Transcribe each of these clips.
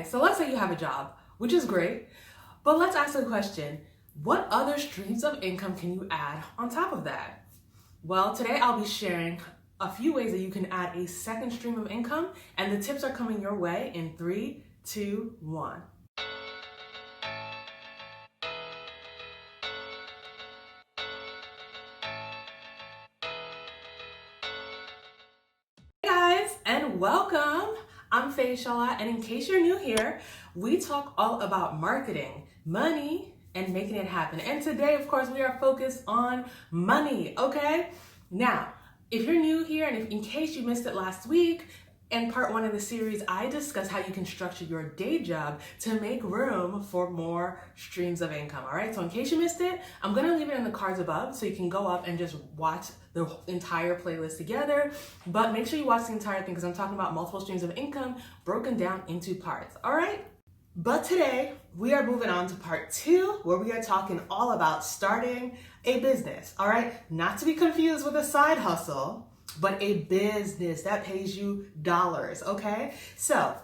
Okay, so let's say you have a job, which is great, but let's ask the question, what other streams of income can you add on top of that? Well, today I'll be sharing a few ways that you can add a second stream of income, and the tips are coming your way in 3, 2, 1. Hey guys, and welcome. I'm Faishala, and in case you're new here, we talk all about marketing, money, and making it happen. And today, of course, we are focused on money, okay? Now, if you're new here, and if in case you missed it last week, in part 1 of the series, I discuss how you can structure your day job to make room for more streams of income, all right? So in case you missed it, I'm gonna leave it in the cards above so you can go up and just watch the entire playlist together, but make sure you watch the entire thing because I'm talking about multiple streams of income broken down into parts, all right? But today, we are moving on to part 2, where we are talking all about starting a business, all right? Not to be confused with a side hustle, but a business that pays you dollars, okay? So,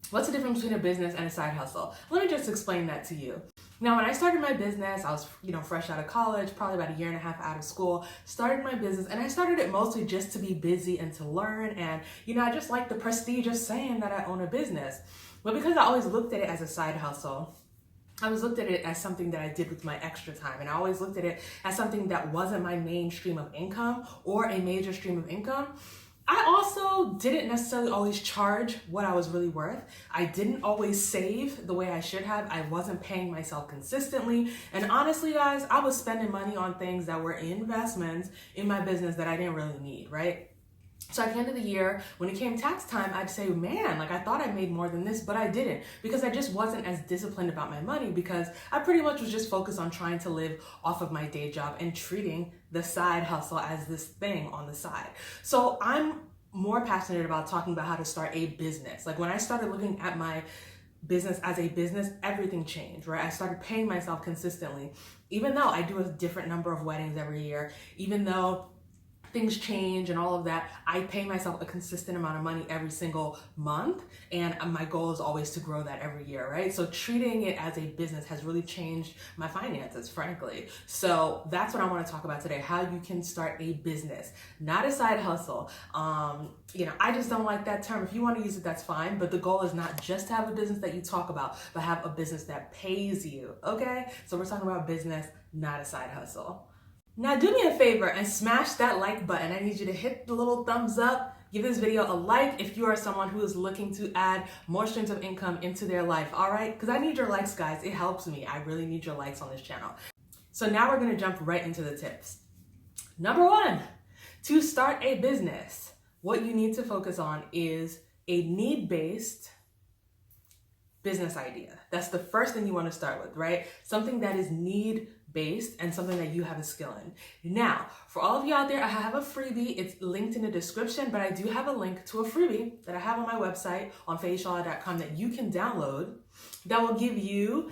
what's the difference between a business and a side hustle? Let me just explain that to you. Now, when I started my business, I was, fresh out of college, probably about 1.5 years out of school, started my business, and I started it mostly just to be busy and to learn, and, I just like the prestige of saying that I own a business. But because I always looked at it as a side hustle, I always looked at it as something that I did with my extra time. And I always looked at it as something that wasn't my main stream of income or a major stream of income. I also didn't necessarily always charge what I was really worth. I didn't always save the way I should have. I wasn't paying myself consistently. And honestly, guys, I was spending money on things that were investments in my business that I didn't really need, right? So at the end of the year, when it came tax time, I'd say, man, I thought I made more than this, but I didn't, because I just wasn't as disciplined about my money, because I pretty much was just focused on trying to live off of my day job and treating the side hustle as this thing on the side. So I'm more passionate about talking about how to start a business. Like when I started looking at my business as a business, everything changed, right? I started paying myself consistently, even though I do a different number of weddings every year, even though things change and all of that, I pay myself a consistent amount of money every single month, and my goal is always to grow that every year, right? So treating it as a business has really changed my finances, frankly. So that's what I want to talk about today, how you can start a business, not a side hustle. I just don't like that term. If you want to use it, that's fine, but the goal is not just to have a business that you talk about, but have a business that pays you, okay? So we're talking about business, not a side hustle. Now do me a favor and smash that like button. I need you to hit the little thumbs up, give this video a like if you are someone who is looking to add more streams of income into their life, all right? Because I need your likes, guys. It helps me. I really need your likes on this channel. So now we're gonna jump right into the tips. Number 1, to start a business, what you need to focus on is a need-based business idea. That's the first thing you want to start with, right? Something that is need-based and something that you have a skill in. Now, for all of you out there, I have a freebie. It's linked in the description, but I do have a link to a freebie that I have on my website on faishala.com that you can download that will give you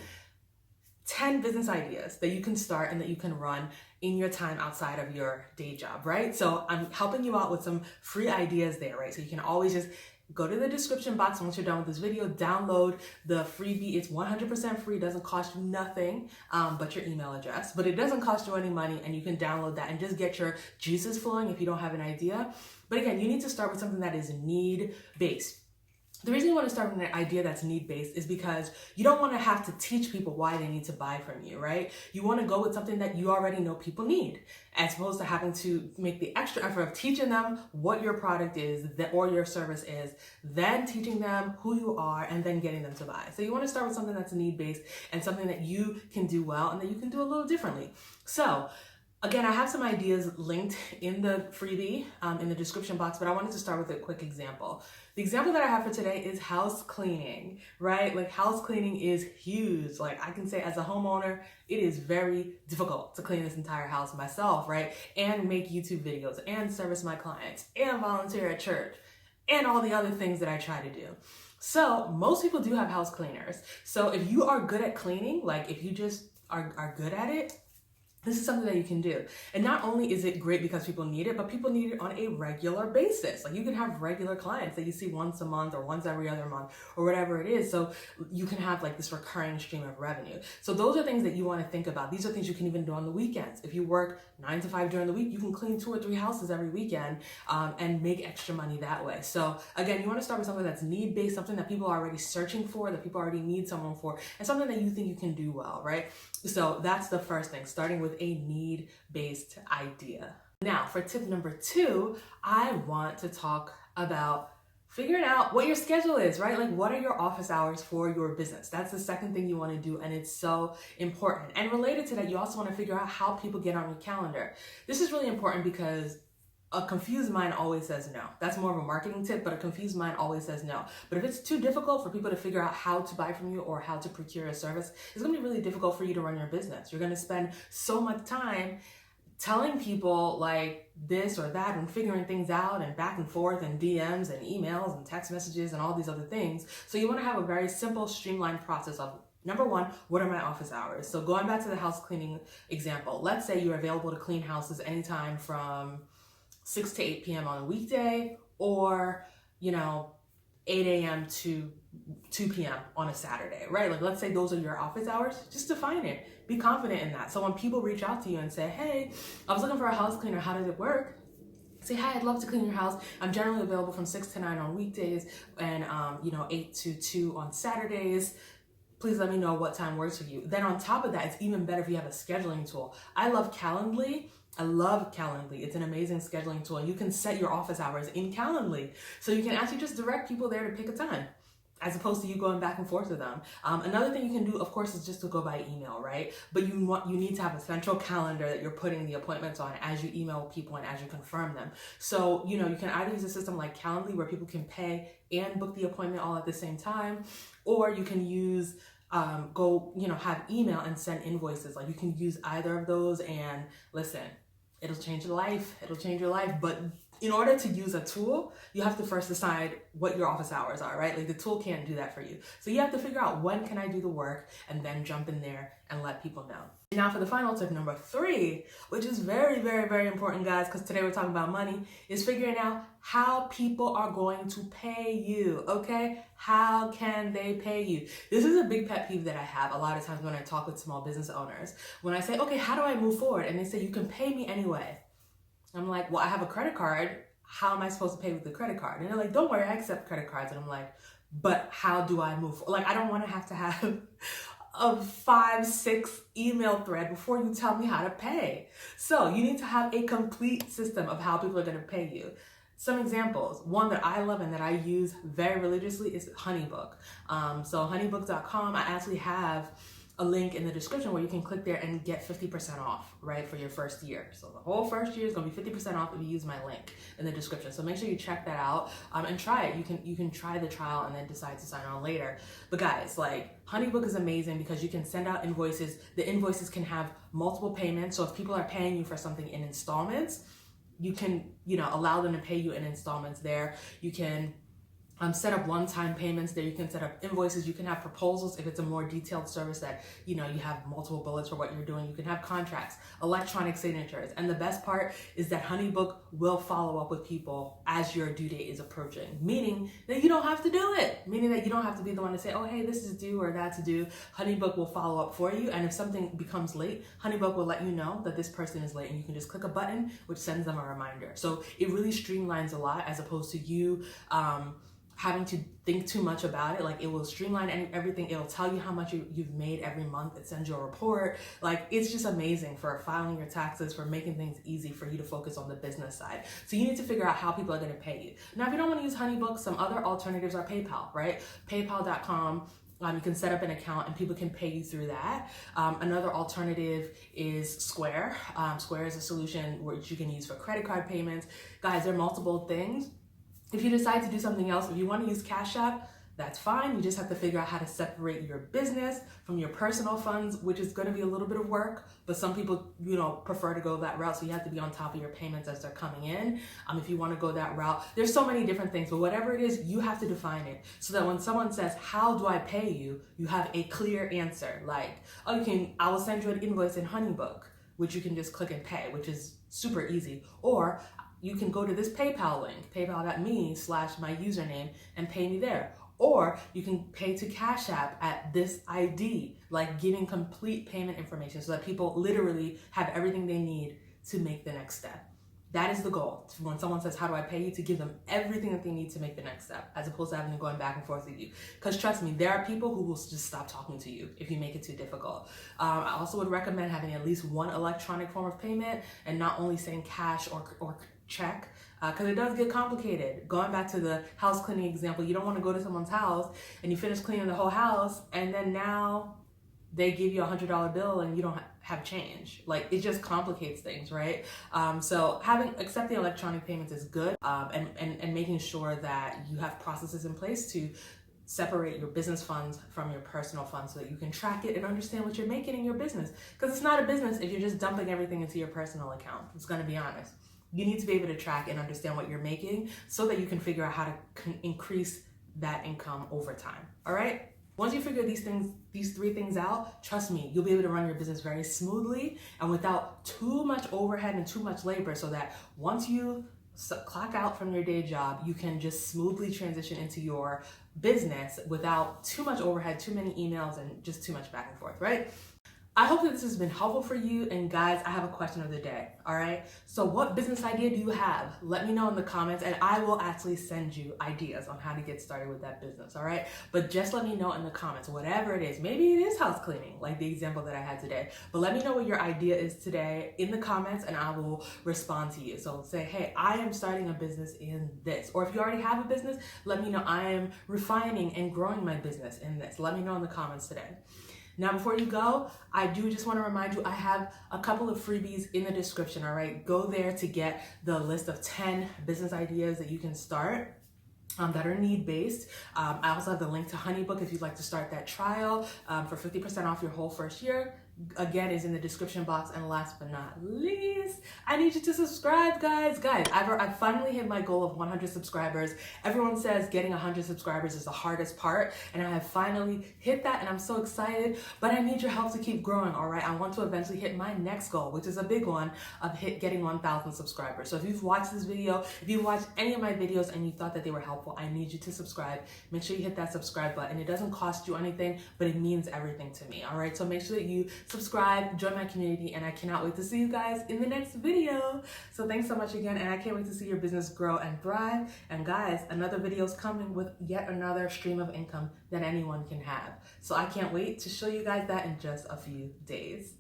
10 business ideas that you can start and that you can run in your time outside of your day job, right? So I'm helping you out with some free ideas there, right? So you can always just go to the description box once you're done with this video, download the freebie. It's 100% free, doesn't cost you nothing but your email address, but it doesn't cost you any money, and you can download that and just get your juices flowing if you don't have an idea. But again, you need to start with something that is need-based. The reason you want to start with an idea that's need-based is because you don't want to have to teach people why they need to buy from you, right? You want to go with something that you already know people need, as opposed to having to make the extra effort of teaching them what your product is or your service is, then teaching them who you are, and then getting them to buy. So you want to start with something that's need-based and something that you can do well and that you can do a little differently. So again, I have some ideas linked in the freebie in the description box, but I wanted to start with a quick example. The example that I have for today is house cleaning, right? Like house cleaning is huge. Like I can say as a homeowner, it is very difficult to clean this entire house myself, right? And make YouTube videos and service my clients and volunteer at church and all the other things that I try to do. So most people do have house cleaners. So if you are good at cleaning, like if you just are good at it, This is something that you can do. And not only is it great because people need it, but people need it on a regular basis. Like you can have regular clients that you see once a month or once every other month or whatever it is. So you can have like this recurring stream of revenue. So those are things that you want to think about. These are things you can even do on the weekends. If you work 9 to 5 during the week, you can clean 2 or 3 houses every weekend and make extra money that way. So again, you want to start with something that's need-based, something that people are already searching for, that people already need someone for, and something that you think you can do well, right? So that's the first thing, starting with a need-based idea. Now, for tip number 2, I want to talk about figuring out what your schedule is, right? Like, what are your office hours for your business? That's the second thing you want to do, and it's so important. And related to that, you also want to figure out how people get on your calendar. This is really important because a confused mind always says no. That's more of a marketing tip, but a confused mind always says no. But if it's too difficult for people to figure out how to buy from you or how to procure a service, it's gonna be really difficult for you to run your business. You're gonna spend so much time telling people like this or that and figuring things out and back and forth and DMs and emails and text messages and all these other things. So you wanna have a very simple, streamlined process of number 1, what are my office hours? So going back to the house cleaning example, let's say you're available to clean houses anytime from 6 to 8 p.m. on a weekday, or, 8 a.m. to 2 p.m. on a Saturday, right? Like, let's say those are your office hours. Just define it. Be confident in that. So when people reach out to you and say, hey, I was looking for a house cleaner, how does it work? Say, hi, I'd love to clean your house. I'm generally available from 6 to 9 on weekdays and, 8 to 2 on Saturdays. Please let me know what time works for you. Then on top of that, it's even better if you have a scheduling tool. I love Calendly. I love Calendly. It's an amazing scheduling tool. And you can set your office hours in Calendly. So you can actually just direct people there to pick a time, as opposed to you going back and forth with them. Another thing you can do, of course, is just to go by email, right? But you need to have a central calendar that you're putting the appointments on as you email people and as you confirm them. So, you can either use a system like Calendly where people can pay and book the appointment all at the same time, or you can use have email and send invoices. Like, you can use either of those, and listen, it'll change your life. It'll change your life. But in order to use a tool, you have to first decide what your office hours are, right? Like, the tool can't do that for you. So you have to figure out, when can I do the work, and then jump in there and let people know. Now for the final tip, number 3, which is very, very, very important, guys, because today we're talking about money, is figuring out how people are going to pay you, okay? How can they pay you? This is a big pet peeve that I have a lot of times when I talk with small business owners. When I say, okay, how do I move forward? And they say, you can pay me anyway. I'm like, well, I have a credit card. How am I supposed to pay with the credit card? And they're like, don't worry, I accept credit cards. And I'm like, but how do I move forward? Like, I don't want to have a 5-6 email thread before you tell me how to pay. So you need to have a complete system of how people are going to pay you. Some examples, one that I love and that I use very religiously is Honeybook. So honeybook.com, I actually have a link in the description where you can click there and get 50% off, right, for your first year. So the whole first year is going to be 50% off if you use my link in the description. So make sure you check that out and try it. You can try the trial and then decide to sign on later. But guys, like, Honeybook is amazing because you can send out invoices. The invoices can have multiple payments. So if people are paying you for something in installments, you can, allow them to pay you in installments there. You can set up one-time payments there. You can set up invoices. You can have proposals if it's a more detailed service that, you have multiple bullets for what you're doing. You can have contracts, electronic signatures. And the best part is that Honeybook will follow up with people as your due date is approaching, meaning that you don't have to do it, meaning that you don't have to be the one to say, oh, hey, this is due or that's due. Honeybook will follow up for you. And if something becomes late, Honeybook will let you know that this person is late, and you can just click a button, which sends them a reminder. So it really streamlines a lot as opposed to you, having to think too much about it. Like, it will streamline everything. It'll tell you how much you've made every month. It sends you a report. Like, it's just amazing for filing your taxes, for making things easy for you to focus on the business side. So you need to figure out how people are going to pay you. Now, if you don't want to use Honeybook, some other alternatives are PayPal, right? PayPal.com. You can set up an account and people can pay you through that. Another alternative is Square. Square is a solution which you can use for credit card payments. Guys, there are multiple things. If you decide to do something else, if you want to use Cash App, that's fine. You just have to figure out how to separate your business from your personal funds, which is going to be a little bit of work, but some people, prefer to go that route. So you have to be on top of your payments as they're coming in. If you want to go that route, there's so many different things, but whatever it is, you have to define it so that when someone says, how do I pay you? You have a clear answer. Like, oh, I will send you an invoice in Honeybook. which you can just click and pay, which is super easy. Or you can go to this PayPal link, paypal.me/my username, and pay me there. Or you can pay to Cash App at this ID, like giving complete payment information so that people literally have everything they need to make the next step. That is the goal. When someone says, how do I pay you? To give them everything that they need to make the next step, as opposed to having them going back and forth with you. Because trust me, there are people who will just stop talking to you if you make it too difficult. I also would recommend having at least one electronic form of payment and not only saying cash or check, because it does get complicated. Going back to the house cleaning example, you don't want to go to someone's house and you finish cleaning the whole house and then now they give you $100 bill and you don't have change. Like, it just complicates things, right? So accepting electronic payments is good, and making sure that you have processes in place to separate your business funds from your personal funds so that you can track it and understand what you're making in your business. Because it's not a business if you're just dumping everything into your personal account. It's going to be honest. You need to be able to track and understand what you're making so that you can figure out how to increase that income over time. All right? Once you figure these three things out, trust me, you'll be able to run your business very smoothly and without too much overhead and too much labor, so that once you clock out from your day job, you can just smoothly transition into your business without too much overhead, too many emails, and just too much back and forth, right? I hope that this has been helpful for you. And guys, I have a question of the day, all right? So what business idea do you have? Let me know in the comments and I will actually send you ideas on how to get started with that business, all right? But just let me know in the comments, whatever it is. Maybe it is house cleaning, like the example that I had today. But let me know what your idea is today in the comments and I will respond to you. So say, hey, I am starting a business in this. Or if you already have a business, let me know I am refining and growing my business in this. Let me know in the comments today. Now, before you go, I do just want to remind you, I have a couple of freebies in the description, all right? Go there to get the list of 10 business ideas that you can start that are need-based. I also have the link to HoneyBook if you'd like to start that trial for 50% off your whole first year. Again, is in the description box. And last but not least, I need you to subscribe, guys. I finally hit my goal of 100 subscribers. Everyone says getting 100 subscribers is the hardest part, and I have finally hit that, and I'm so excited. But I need your help to keep growing, all right? I want to eventually hit my next goal, which is a big one, of getting 1,000 subscribers. So if you've watched this video, if you watched any of my videos and you thought that they were helpful, I need you to subscribe. Make sure you hit that subscribe button. It doesn't cost you anything, but it means everything to me, all right? So make sure that you subscribe, join my community, and I cannot wait to see you guys in the next video. So thanks so much again, and I can't wait to see your business grow and thrive. And guys, another video is coming with yet another stream of income that anyone can have. So I can't wait to show you guys that in just a few days.